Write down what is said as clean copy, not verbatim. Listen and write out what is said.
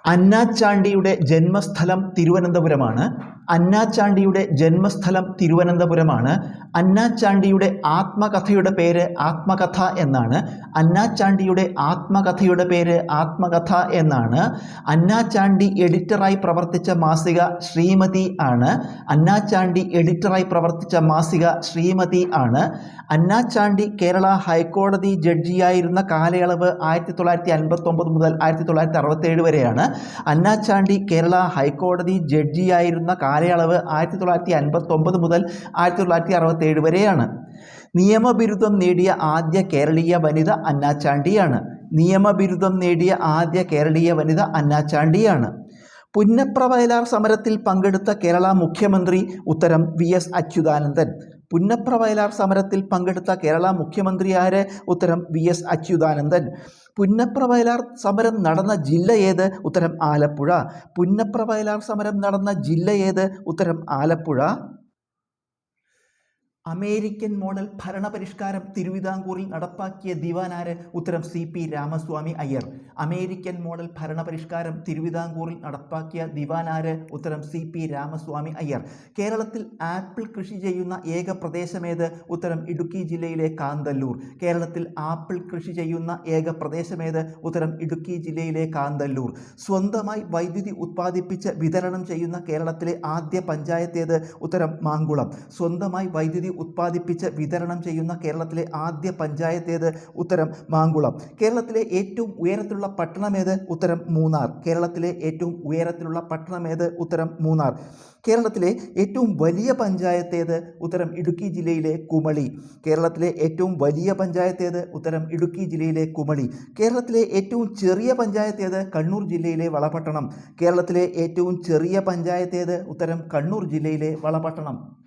അന്നാച്ചാണ്ടിയുടെ ജന്മസ്ഥലം തിരുവനന്തപുരമാണ്. അന്നാച്ചാണ്ടിയുടെ ജന്മസ്ഥലം തിരുവനന്തപുരമാണ്. അന്നാച്ചാണ്ടിയുടെ ആത്മകഥയുടെ പേര് ആത്മകഥ എന്നാണ്. അന്നാച്ചാണ്ടിയുടെ ആത്മകഥയുടെ പേര് ആത്മകഥ എന്നാണ്. അന്നാച്ചാണ്ടി എഡിറ്ററായി പ്രവർത്തിച്ച മാസിക ശ്രീമതി ആണ്. അന്നാച്ചാണ്ടി എഡിറ്ററായി പ്രവർത്തിച്ച മാസിക ശ്രീമതി ആണ്. അന്നാച്ചാണ്ടി കേരള ഹൈക്കോടതി ജഡ്ജിയായിരുന്ന കാലയളവ് 1959 മുതൽ 1967 വരെയാണ്. അന്നാച്ചാണ്ടി കേരള ഹൈക്കോടതി ജഡ്ജിയായിരുന്ന കാലയളവ് 1959 മുതൽ 1967 വരെയാണ്. നിയമബിരുദം നേടിയ ആദ്യ കേരളീയ വനിത അന്നാച്ചാണ്ടിയാണ്. നിയമബിരുദം നേടിയ ആദ്യ കേരളീയ വനിത അന്നാച്ചാണ്ടിയാണ്. പുന്നപ്ര വയലാർ സമരത്തിൽ പങ്കെടുത്ത കേരള മുഖ്യമന്ത്രി. ഉത്തരം VS അച്യുതാനന്ദൻ. പുന്നപ്ര വയലാർ സമരത്തിൽ പങ്കെടുത്ത കേരള മുഖ്യമന്ത്രി ആര്? ഉത്തരം VS അച്യുതാനന്ദൻ. പുന്നപ്ര വയലാർ സമരം നടന്ന ജില്ല ഏത്? ഉത്തരം ആലപ്പുഴ. പുന്നപ്ര വയലാർ സമരം നടന്ന ജില്ല ഏത്? ഉത്തരം ആലപ്പുഴ. അമേരിക്കൻ മോഡൽ ഭരണപരിഷ്കാരം തിരുവിതാംകൂറിൽ നടപ്പാക്കിയ ദിവാൻ ആര്? ഉത്തരം CP Ramaswamy Iyer. American model ഭരണപരിഷ്കാരം തിരുവിതാംകൂറിൽ നടപ്പാക്കിയ ദിവാൻ ആര്? ഉത്തരം CP രാമസ്വാമി അയ്യർ. കേരളത്തിൽ ആപ്പിൾ കൃഷി ചെയ്യുന്ന ഏക പ്രദേശമേത്? ഉത്തരം ഇടുക്കി ജില്ലയിലെ കാന്തല്ലൂർ. കേരളത്തിൽ ആപ്പിൾ കൃഷി ചെയ്യുന്ന ഏക പ്രദേശമേത്? ഉത്തരം ഇടുക്കി ജില്ലയിലെ കാന്തല്ലൂർ. സ്വന്തമായി വൈദ്യുതി ഉത്പാദിപ്പിച്ച് വിതരണം ചെയ്യുന്ന കേരളത്തിലെ ആദ്യ പഞ്ചായത്ത് ഏത്? ഉത്തരം മാങ്കുളം. സ്വന്തമായി വൈദ്യുതി ഉത്പാദിപ്പിച്ച് വിതരണം ചെയ്യുന്ന കേരളത്തിലെ ആദ്യ പഞ്ചായത്ത് ഏത്? ഉത്തരം മാങ്കുളം. കേരളത്തിലെ ഏറ്റവും ഉയരത്തിലുള്ള പട്ടണം ഏത്? ഉത്തരം മൂന്നാർ. കേരളത്തിലെ ഏറ്റവും ഉയരത്തിലുള്ള പട്ടണം ഏത്? ഉത്തരം മൂന്നാർ. കേരളത്തിലെ ഏറ്റവും വലിയ പഞ്ചായത്ത് ഏത്? ഉത്തരം ഇടുക്കി ജില്ലയിലെ കുമളി. കേരളത്തിലെ ഏറ്റവും വലിയ പഞ്ചായത്ത് ഏത്? ഉത്തരം ഇടുക്കി ജില്ലയിലെ കുമളി. കേരളത്തിലെ ഏറ്റവും ചെറിയ പഞ്ചായത്ത് ഏത്? കണ്ണൂർ ജില്ലയിലെ വളപട്ടണം. കേരളത്തിലെ ഏറ്റവും ചെറിയ പഞ്ചായത്ത് ഏത്? ഉത്തരം കണ്ണൂർ ജില്ലയിലെ വളപട്ടണം.